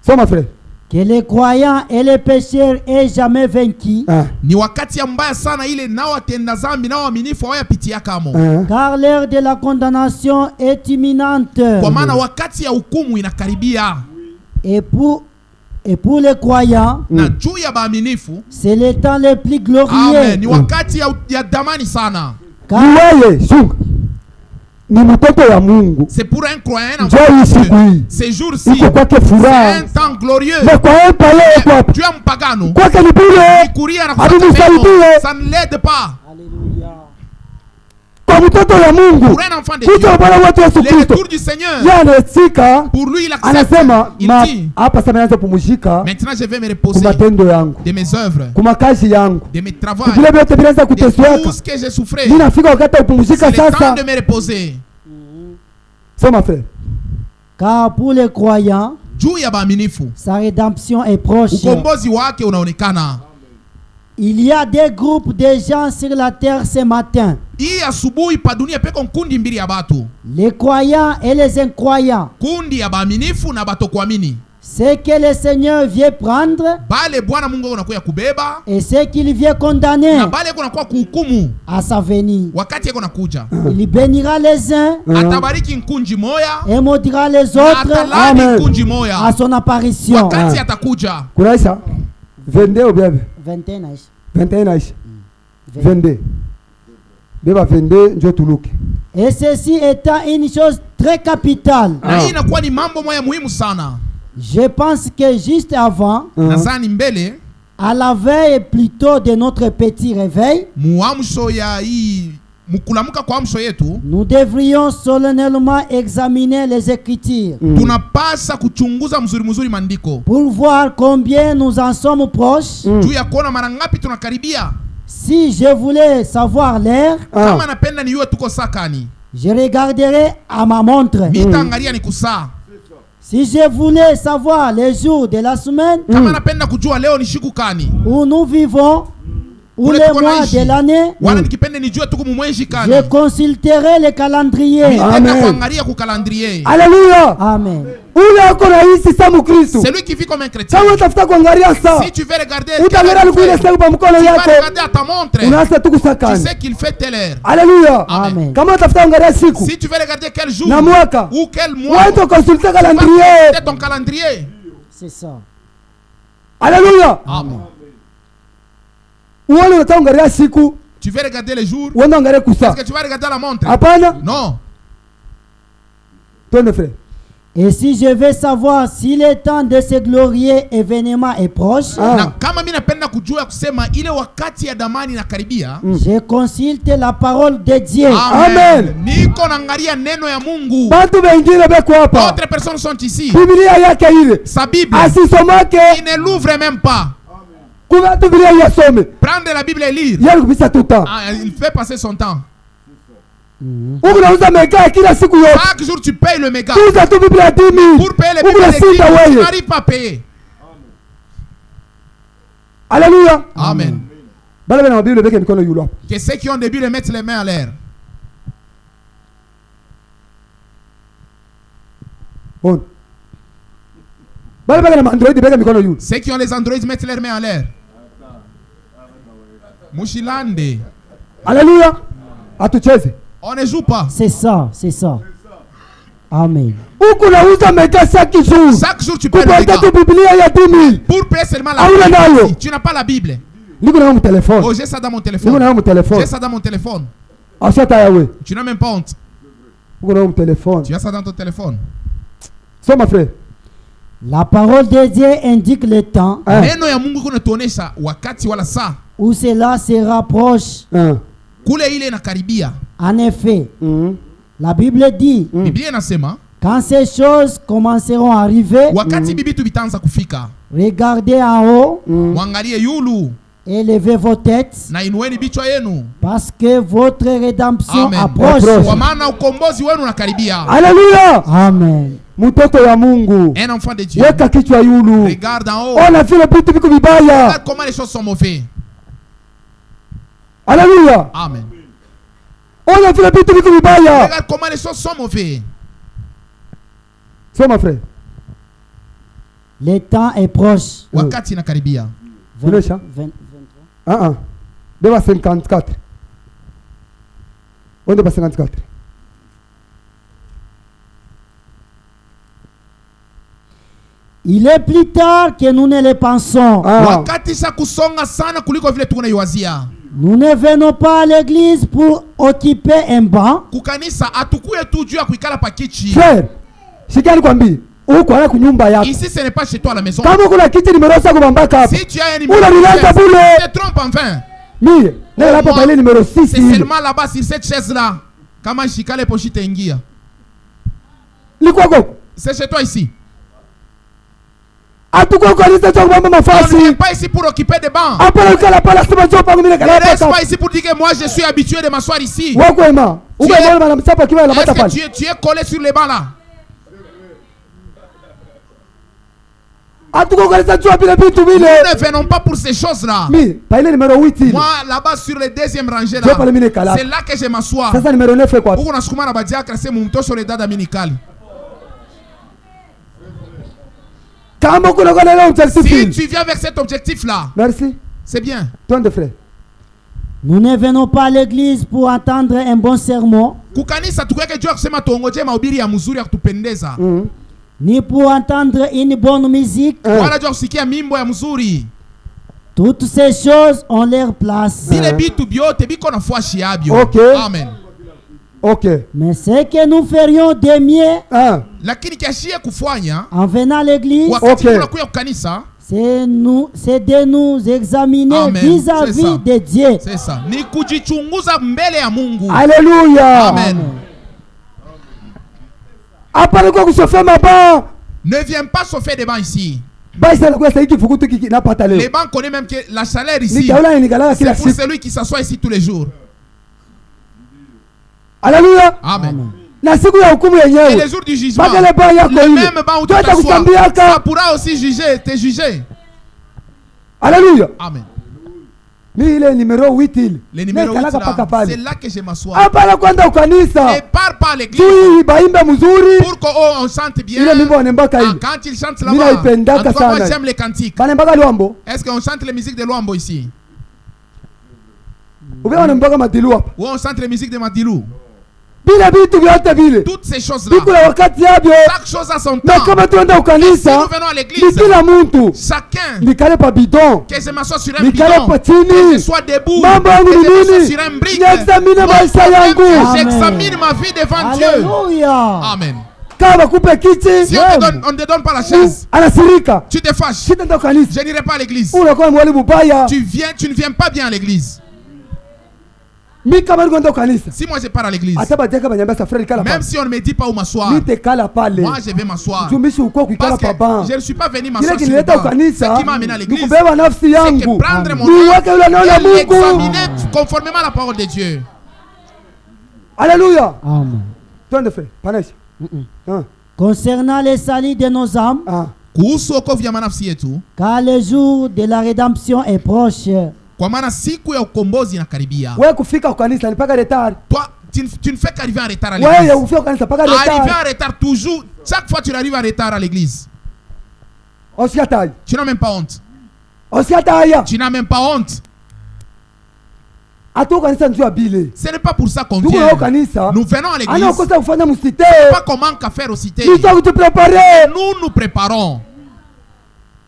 Soma frère. Que les croyants et les pécheurs aient jamais vaincu, Ah. Ni wakati ya mbaya sana ile nao watenda zambi nao waaminifu hawayapitia kamo. Ah. car l'heure de la condamnation est imminente. Kwa maana wakati ya hukumu inakaribia. Et pour les croyants, Na juu ya baaminifu, c'est le temps le plus glorieux. amen, ni wakati ya damani sana. Ni wewe shunga. Ni mtoto wa Mungu. C'est pour un croyant un Njoo hii siku hii. Ces jours-ci, Iko kwake c'est furaha. un temps glorieux. Na kwa yeye pale kwa Tu es mpagano. kwake ni bure. Kuria na Hadi kufuata nisaidie. pepo, ça ne l'aide pas. Alléluia. kwa mtoto ya Mungu, Pour un enfant de kuja Dieu, Bwana wetu Yesu le Kristo, retour du Seigneur, yeye anasika, pour lui il accepte. anasema Il dit, hapa sasa naanza kupumzika maintenant je vais me kwa reposer matendo yangu, de mes œuvres, kwa makazi yangu, de mes travaux, vile vyote vinaanza de kutesweka. tout ce que j'ai souffert. Ninafika wakati wa C'est kupumzika le temps sasa. de me reposer. Soma frère. Car pour les croyants, Juu ya baaminifu, sa rédemption est proche. ukombozi wake unaonekana. Il y a des groupes de gens sur la terre ce matin. Hii asubuhi pa dunia peko kundi mbili ya batu, Les croyants et les incroyants. kundi ya baaminifu na batokuamini. Ce que le Seigneur vient prendre Bale Bwana Mungu unakuya kubeba et ce qu'il vient condamner na bale kunakuwa kuhukumu à sa venue. wakati yako nakuja. Il bénira les uns Atabariki nkunji moya et maudira les na autres atalani Amen. nkunji à moya son apparition. wakati atakuja. Kunaisha 22 ou bien 21 Aïcha. 21 naisha 22. Beba 22 njo tuluke. Et ceci étant une chose très capitale. Na hii inakuwa ni mambo moya muhimu sana. Je pense que juste avant, Nadhani mbele à la veille plutôt de notre petit réveil, muamsho ya hii mukulamuka kwa amsho yetu, nous devrions solennellement examiner les Écritures tunapasa kuchunguza mzuri mzuri maandiko pour voir combien nous en sommes proches. juu ya kuona mara ngapi tunakaribia. Si je voulais savoir l'heure, Kama napenda niwe tuko sakani, je regarderai à ma montre. mitaangalia ni kusaa. Si je voulais savoir les jours de la semaine Kama napenda kujua leo ni shiku kani, où nous vivons, ou Kule les tuko mois naishi. de l'année, wala nikipende nijue tuko mumweji kani, je consulterai le calendrier. nitaenda Amen. kuangalia ku calendrier. Alléluia. Amen. Ule ako rahisi sa Mkristo. Celui qui vit comme un chrétien, Kama utafuta kuangalia saa, si tu veux regarder, utaangalia likuile saa kwa mkono tu vas yako. regarder à ta montre, Unaanza tu tu kusakana. sais qu'il fait telle heure. Alléluia. Amen. Kama utafuta kuangalia siku Si tu veux regarder quel jour na mwaka, ou quel mois, wewe tu consulter tu vas calendrier. regarder ton calendrier. C'est ça. Alléluia. Amen. Uone unataka kuangalia siku, Tu veux regarder les jours, uone angalia kusaa. est-ce que tu vas regarder la montre? Hapana. Non. Twende frère. Et si je veux savoir si le temps de ce glorieux événement est proche, Na kama mimi napenda kujua kusema ile wakati ya damani inakaribia, je consulte la parole de Dieu. Amen. Niko naangalia neno ya Mungu. Batu wengine beko hapa. D'autres personnes sont ici. Biblia yake ile Sa Bible, asisomake, il ne l'ouvre même pas. kuna tu Biblia yasome. Prendre la Bible et lire. Yeye kupisa tout temps. Ah, il fait passer son temps. Uko nauza mega kila siku yote. Chaque jour tu payes le méga. Tuza tu Biblia 10,000. Pour payer les Uko Bibles, nasinda tu wewe. n'arrives pas à payer. Alléluia. Amen. Bale bana Biblia beke mikono yulo. Que ceux qui ont des Bibles mettent les mains à l'air. On. Bale bana Android beke mikono yulo. Ceux qui ont les Androids mettent leurs mains à l'air. Mushilande. Alléluia. Atucheze. On ne joue pas. C'est ça, c'est ça. Amen. Uko nauza mega chaque jour. Chaque jour tu payes le Kupata tu méga. Biblia ya 10,000. Pour payer seulement la Ah, oui, là, Bible. là. Tu n'as pas la Bible. Niko na mon téléphone. Oh, j'ai ça dans mon Niko téléphone. na mon téléphone. J'ai ça dans mon téléphone. Achata yawe. Tu n'as même pas honte. Uko na mon téléphone. Tu as ça dans ton téléphone. Soma frère. La parole de Dieu indique le temps Neno ya Mungu kunatuonesha wakati wala saa. où cela se rapproche. Kule ile inakaribia. En effet, la Bible dit, Biblia inasema quand ces choses commenceront à arriver, wakati bibitu bitaanza kufika, regardez en haut mwangalie yulu et levez vos têtes, na inueni bichwa yenu. parce que votre rédemption Amen. approche. Kwa maana ukombozi wenu unakaribia. Alléluia. Amen. Mtoto ya Mungu. Un enfant de Dieu. Weka kichwa yulu. Regarde en haut. Ona vile vitu viko vibaya. Regarde comment les choses sont mauvaises. Alléluia. Amen. Ona vile vitu viko vibaya. Regarde comment les choses sont mauvaises. Soma frère. Le temps est proche. Wakati inakaribia. Unesha? 23. Beba 54. Onde ba 54. Il est plus tard que nous ne le pensons. Wakati sa kusonga sana kuliko vile tunaiwazia. Nous ne venons pas à l'église pour occuper un banc. Kukanisa atukuye tu juu ya kuikala pa kiti. Frère, shikani kwambi. Uko ana kunyumba yako. Ici ce n'est pas chez toi à la maison. Kama kuna kiti numero sasa kubambaka hapa. Si tu as un numéro, Unanilanza tu bule. te trompes en vain. Mie, na hapa pale numero C'est 6. seulement là-bas sur cette chaise là. Kama shikale poshi tengia. Liko koko. C'est chez toi ici. Atuko kanisa cha kubamba On mafasi. n'est pas ici pour occuper des bancs. Hapana ukala pala sema njoo pangu mimi Ne kala reste hapa. pas ici pour dire que moi je suis habitué de m'asseoir ici. Wako ema. Uko mbona bana mchapa kiwa na mata Est-ce pale. que tu es collé sur les bancs là? Atuko kanisa cha bila vitu Nous vile. ne venons pas pour ces choses là. Mi, paile numéro 8. Moi là-bas sur le deuxième rangée Njoo pale là. mimi kala. C'est là que je m'assois. Sasa numéro 9 kwa. Huko nasukuma na badiakra c'est mumto sur les dada minikali. Kama kuna kana leo Si objectif. tu viens avec cet objectif là, Merci. c'est bien. Ton de frère. Nous ne venons pas à l'église pour entendre un bon sermon, Kukanisa tukweke jua kusema tuongoje mahubiri ya mzuri ya kutupendeza. ni pour entendre une bonne musique. Wala jua kusikia mimbo ya mzuri. Toutes ces choses ont leur place. Vile bitu byote biko na fuashi yabyo. Okay. Amen. OK. Mais ce que nous ferions de mieux Ah. Lakini kiashie kufanya en venant à l'église, wakati Okay. tunakuya kukanisa, c'est de nous examiner Amen. vis-à-vis C'est ça. de Dieu. c'est ça. Ni kujichunguza mbele ya Mungu. Alléluia. Amen. Hapana kwa kusofia maba. Ne viens pas chauffer des bancs ici. Basi sana kwa saiki fukutu kiki napata Les leo. bancs connaissent même que la chaleur ici, Nikaula nikala c'est kila pour siku. celui qui s'assoit ici tous les jours. Alléluia. Amen. Na siku ya hukumu Et yenyewe. les jours du jugement, Bagale ba yako le ile. même banc où tu Toi t'assois, kusambia ça ka. pourra aussi te juger. Alléluia. Amen. Mi ile numero 8 ile. Les numéros Nikalaka 8 paka là, pale. c'est là que je m'assois. Hapana kwenda Ne ukanisa. pars pas à l'église Tui baimbe mzuri. pour qu'on chante bien. Ile mimbo wanembaka Ah, ile. quand ils chantent Mina là-bas, ipendaka en tout cas, moi sana. j'aime les cantiques. Banembaka Luambo. Est-ce qu'on chante les musiques de Luambo ici? Ube wanembaka Madilu hapa. Ou on chante les musiques de Madilou? Bila vitu vyote vile. Toutes ces choses-là, Biko la wakati yabyo. chaque chose a son Na temps. kama tuenda Si ukanisa, nous venons à ni l'église, kila muntu. chacun, Nikale pa bidon. que je m'assoie sur un Nikale bidon, pa que je chini. sois debout, Mambo yangu que ni je m'assoie nini? sur un brique, Niexamine Mon maisha problème, yangu. que j'examine ma vie devant Dieu. Alléluia. Amen. Kama kupe kiti. Si on ne te donne pas la chaise, Anasirika. tu te fâches. Shida kanisa. Je n'irai pas à l'église. Unakuwa mwalimu baya. Tu ne viens pas bien à l'église. Mi kama niko kanisa. Si moi je pars à l'église, Hata bajeka banyamba safari kala même pale. si on ne me dit pas où m'asseoir, Nite kala pale. moi je vais m'asseoir. Mtumishi uko kuikala Parce que pa ban. je ne suis pas venu Kile m'asseoir sur le kinileta banc. ukanisa. Ce qui m'a amené à l'église, Nikubeba nafsi c'est yangu. que prendre mon Niweke yule neno la âme et Mungu. l'examiner conformément à la parole de Dieu. Alléluia. Amen. Twende fe. Panesha. Ah. Concernant les salis de nos âmes, Ah. Kuhusu wokovu ya manafsi yetu, car le jour de la rédemption est proche. kwa maana siku ya ukombozi inakaribia. Wewe kufika ukanisa ni paka retard. Toi, tu ne fais qu'arriver en retard à Wewe l'église. ufika ukanisa paka Arriver retard. en retard toujours. Chaque fois tu arrives en retard à l'église. Osiatai. Tu n'as même pas honte. Osiataya. Tu n'as même pas honte. Atu kanisa ndio bile. Ce n'est pas pour ça qu'on Tuko vient. na kanisa. Nous venons à l'église. Ana kosa kufanya msite. Pas comment qu'à faire au cité. Ni toi te préparer. Nous nous préparons.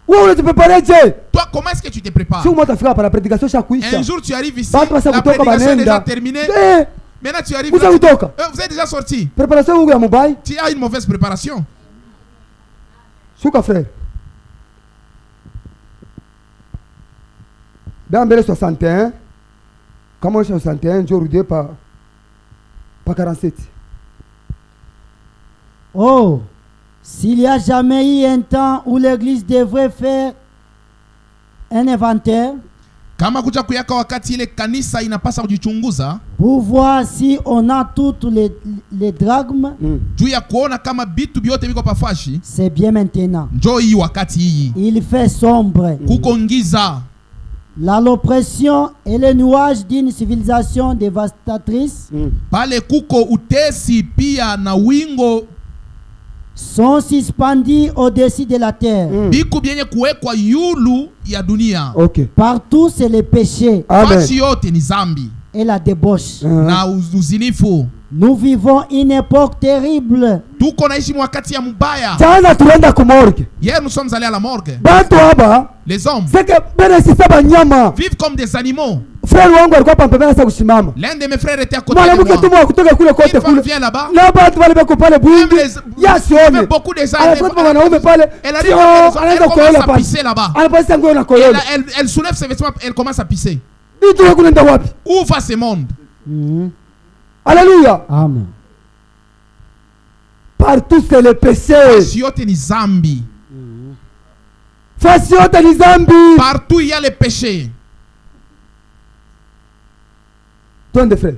Wewe unajipepare je? Toi, comment est-ce que tu te prépares? Si umo tafika para predication sha kuisha. Un jour tu arrives ici, Batu basa la kutoka prédication est déjà banenda. terminée. Eh, Maintenant tu arrives. Usa là, kutoka. vous êtes déjà sorti. Préparation yangu ya mobile. Tu as une mauvaise préparation. Shuka frère. Dans mbele 61. Kama on 61 jour de pa 47. Oh, s'il y a jamais eu un temps où l'église devrait faire un inventaire Kama kuja kuyaka wakati ile kanisa inapasa kujichunguza pour voir si on a toutes les drachmes, juu ya kuona kama bitu byote biko pafashi, c'est bien maintenant. njoo hii wakati hii Il fait sombre. kuko ngiza, L'oppression et le nuage d'une civilisation dévastatrice pale kuko utesi pia na wingo sont suspendus au-dessus de la terre. biku byenye kuwekwa yulu ya dunia. OK. Partout, c'est le péché Amen. Fashi yote ni zambi et la débauche. na uzinifu. Nous vivons une époque terrible. Tuko naishi wakati ya mubaya. Jana tuenda ku morgue. Hier nous sommes allés à la morgue. Bantu hapa Les hommes c'est que bene sisa banyama. vivent comme des animaux. Frère wangu alikuwa pampemena sasa kusimama. L'un de mes frères était à côté de Mwanamke moi. tumo kutoka kule kote Une femme kule. vient là-bas. Na bantu wale bako pale Même bwingi. les- il y Yasione. avait beaucoup de gens. Anafuata wanaume pale. Elle arrive Sio, à la maison, anaanza elle kuola commence à pale. pisser là-bas. Anapasa nguo na Et koyola. là, elle soulève ses vêtements, elle commence à pisser. Vitu wako nenda wapi? Où va ce monde? Alléluia. Amen. Partout c'est le péché. Fasi yote ni zambi. Fasi yote ni zambi. Partout il y a le péché. Twende frère.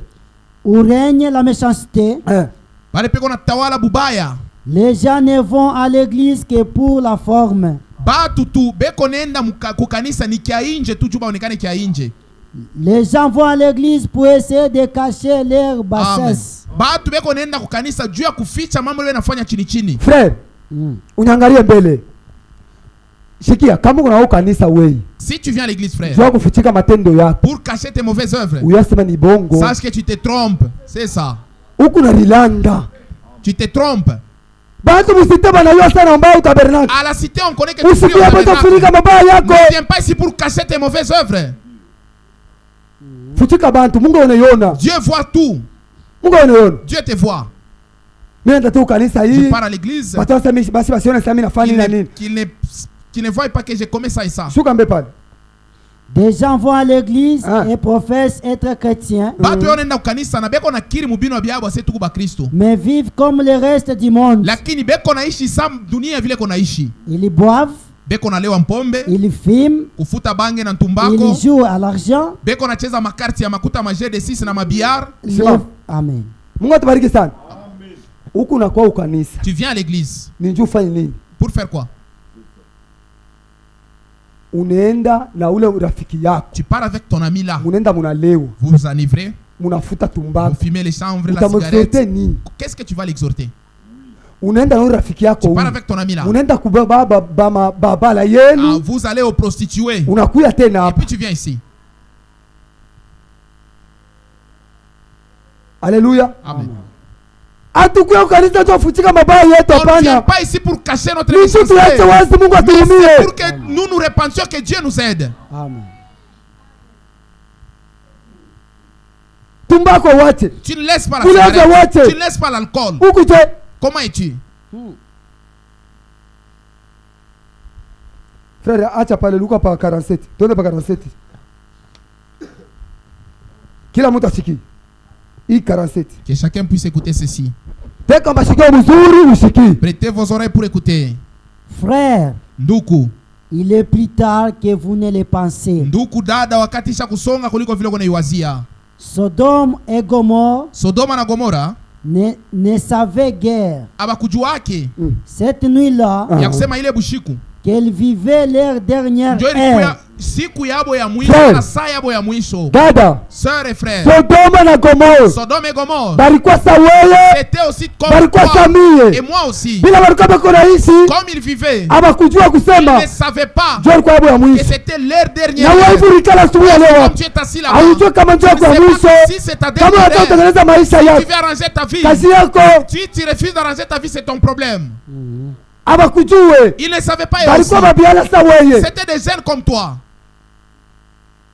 Où règne la méchanceté, Pale peko na tawala bubaya. les gens ne vont à l'église que pour la forme. Batu tu beko nenda kukanisa ni kia inje tu juba onekane kia inje. Les gens vont à l'église pour essayer de cacher leur bassesse. Batu beko nenda kukanisa juu ya kuficha mambo yale yanafanya chini chini. Frère, unyangalie mbele. Shikia, kama kuna kanisa wewe. Si tu viens à l'église, frère, Jua kufichika matendo yako. pour cacher tes mauvaises œuvres, Uyasema ni bongo. sache que tu te trompes. C'est ça. Huku na rilanda. Tu te trompes. Bantu musite banayua sana mbao tabernacle. À la cité, on connaît que tu pries au Usikie hapo kufunika tabernacle. mabaya yako. Ne viens pas ici pour cacher tes mauvaises œuvres. Fuchika bantu, Mungu anaiona. Dieu voit tout. Mungu anaiona. Dieu te voit. Mimi ndio tu kanisa Tu hii. pars à l'église, Watu wasema basi basione sasa mimi nafanya nini na nini. qu'il ne voit pas que j'ai commis ça et ça. Shuka mbe pale. Des gens vont à l'église et professent être chrétiens, Batu yonenda kukanisa na beko na kiri mubino byabo ase tuku ba Kristo. mais vivent comme le reste du monde. Lakini beko naishi sam dunia vile ko naishi. Ils boivent, Beko na lewa mpombe, ils fument, kufuta bange na ntumbako. ils jouent à l'argent. Beko na cheza makarti ya makuta maje de 6 na mabiar. Amen. Mungu atubariki sana. Huku na kwa kanisa. Tu viens à l'église. Ni njoo fanye nini? Pour faire quoi? Unaenda na ule rafiki yako. Tu pars avec ton ami là. Unaenda munalewa. Vous vous enivrez. Munafuta Vous tumbako. fumez les chanvres, la Utamexhorte cigarette. nini? Qu'est-ce que tu vas l'exhorter? Unaenda na ule rafiki yako. Tu pars avec ton ami là. Unaenda kubaba baba la Ah, yenu. vous allez aux prostituées. Unakuya tena Et hapa. puis tu viens ici. Alléluia. Amen. Hatukuya kanisa tu afuchika mabaya yetu On ne vient hapana. pas ici pour cacher notre Ni tu tuache méchanceté. wazi Mungu Mais c'est atuhurumie. pour que nous nous repentions, que Dieu nous aide. Amen. Tumbako wache. Tu ne laisses pas la Vous l'avez cigarette. watché. Tu ne laisses pas l'alcool. Huku je. Comment es-tu? Frère, acha pale Luka pa 47. Twende pa 47. Kila mtu ashiki. Hii 47. Que chacun puisse écouter ceci. Teka mashikio mzuri ushiki. Prêtez vos oreilles pour écouter. Frères, Nduku. il est plus tard que vous ne le pensez. Nduku dada, wakati isha kusonga kuliko vile unaiwazia. Sodome et Gomorrhe Sodoma na Gomora ne savaient guère. abakujuake Cette nuit-là, ya kusema ile bushiku qu'elles vivaient leur dernière ndio ilikuwa heure. siku yabo ya mwisho Frère. na saa yabo ya mwisho. Dada. Sœurs et frères, Sodoma na Gomora. Sodome et Gomorre Balikuwa sa wewe. c'était aussi comme Balikuwa sa toi mie. et moi aussi. Bila balikuwa bako naishi. Comme ils vivaient, Abakujua ils kusema. ne savaient pas Ndio alikuwa hapo ya que mwisho. c'était leur dernière Na wewe heure. hivi ulikala asubuhi ya leo. Comme tu es assis là-bas, Haujui kama ndio tu ne kwa sais mwisho. pas si c'est ta Kama dernière unataka heure. kutengeneza maisha Tu yako. veux arranger ta vie. Kazi yako. Si tu refuses d'arranger ta vie, c'est ton problème. Abakujue. Ils ne savaient pas eux aussi. Balikuwa babiala sa wewe. C'était des jeunes comme toi.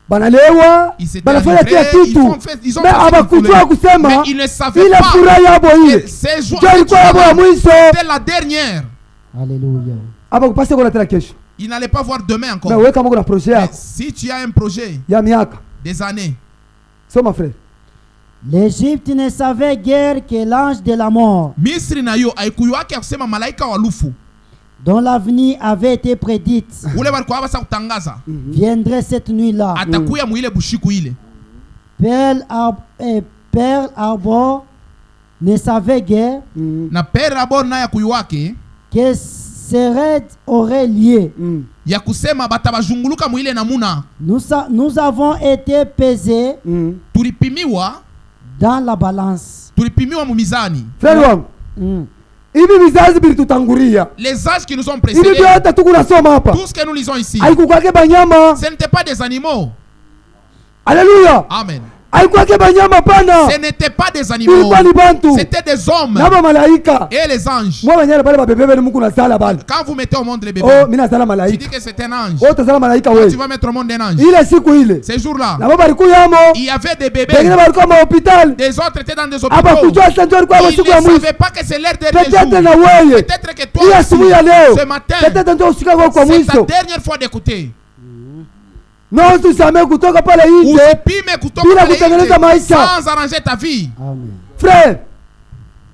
Banalewa. Ils s'étaient Banafanya kila enivrés, kitu. ils ont fait Mais ce qu'ils abakujua voulaient. kusema. Mais ils ne savaient Ile pas furaha yabo que ile. ces jours Ndio ilikuwa yabo ya mwisho. c'était la dernière. Alléluia. Abakupase kwa tena kesho. Ils n'allaient pas voir demain Na encore. wewe kama kuna projet Mais yako si tu as un projet ya miaka. des années, Soma frère. L'Égypte ne savait guère que l'ange de la mort, Misri na yo haikuyuake kusema malaika wa lufu dont l'avenir avait été prédite, ule walikuwa basa kutangaza viendrait cette nuit-là. atakuya muile bushiku ile. Pearl Harbor ne savait guère Na Pearl Harbor naye kuyuake que Séred aurait lieu. ya kusema batabazunguluka muile namuna. Nous avons été pesés Tulipimiwa, dans la balance. tulipimiwa mumizani. Frère wangu. Hivi vizazi bilitutangulia. Les âges qui nous ont Hivi précédés, vyote tukunasoma hapa. tout ce que nous lisons ici, Haikukwake banyama. ce n'était pas des animaux. Alléluia. Amen. Haikukwake banyama pana. Ce n'était pas des animaux. Ilikuwa ni bantu. C'était des hommes Na ba malaika. et les anges. Mwa banyana pale babebebe ni Mungu nasala bale. Quand vous mettez au monde les bébés, Oh, mimi nasala tu malaika. dis que c'est un ange. Oh, tazala malaika Quand tu wewe. vas mettre au monde un ange, Ile siku ile. ces jours-là, Na baba alikuyamo. il y avait des Bengine bébés. balikuwa ma hospital. Des autres étaient dans des Hapa hôpitaux. kujua sasa ndio alikuwa Ils siku ya ne mwisho. savaient pas que c'est leur dernier Peut-être na jour. wewe. Peut-être que Hii toi asubuhi ya leo. aussi, ce matin, Peut-être ndio ushika kwa c'est ta mwisho. dernière fois d'écouter. Na usisamee kutoka pale nje Usipime kutoka bila pale kutengeneza nje maisha. sans arranger ta vie. Amen. frère,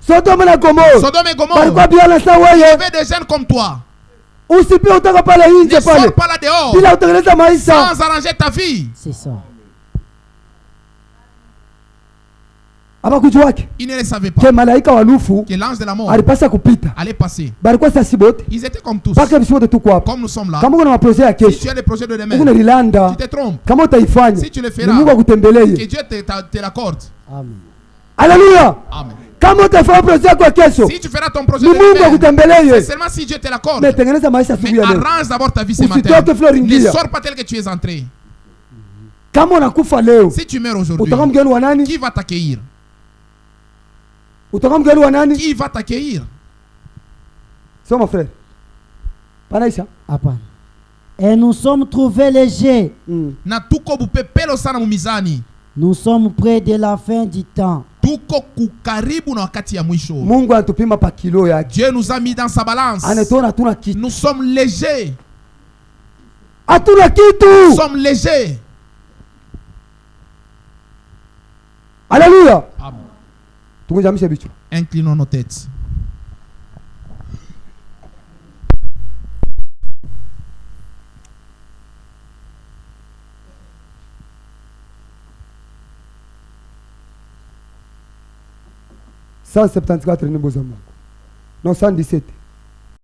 Sodome na Gomorrhe. Sodome et Gomorrhe. Balikuwa bien ça Il y wewe. avait des jeunes comme toi. Usipi utaka pale nje Ne pale. sors pas là dehors Bila utengeneza maisha. sans arranger ta vie. C'est ça. Abakujuwake. Ils ne le savaient pas. Ke malaika wa Lufu Que l'ange de la mort alipasa kupita. allait passer. Balikuwa sasa bote. Ils étaient comme tous. Paka bisibote tuko hapa. Comme nous sommes là. Kama uko na maprojet ya Si tu kesho, as des projets de demain, uko na lilanda. tu te trompes. Kama utaifanya, Si tu le ni feras, Mungu que akutembelee. Dieu te l'accorde. Amen. Haleluya. Amen. Kama utafanya projet yako ya kesho, Si tu feras ton projet ni de Mungu demain, c'est akutembelee. seulement si Dieu te l'accorde. Mais tengeneza maisha Mais siku ya leo. arrange d'abord ta vie ce Usitoke matin. fleur Ne ingia. sors pas tel que tu es entré. Kama unakufa leo, Si tu meurs aujourd'hui, utakuwa mgeni wa nani? qui va t'accueillir? Utakuwa mgeni wa nani? Qui va t'accueillir? Sio mon frère. Panaisha. Hapana. Et nous sommes trouvés légers. Na tuko bupepelo sana mumizani. Nous sommes près de la fin du temps. Tuko kukaribu na wakati ya mwisho. Mungu anatupima pa kilo yake. Dieu nous a mis dans sa balance. Anatuona hatuna kitu. Nous sommes légers. Hatuna Nous kitu. sommes légers. Haleluya. Amen. Tukunjamishe bichwa. Inclinons nos têtes. Ça 74 ni boza Mungu. Non 117.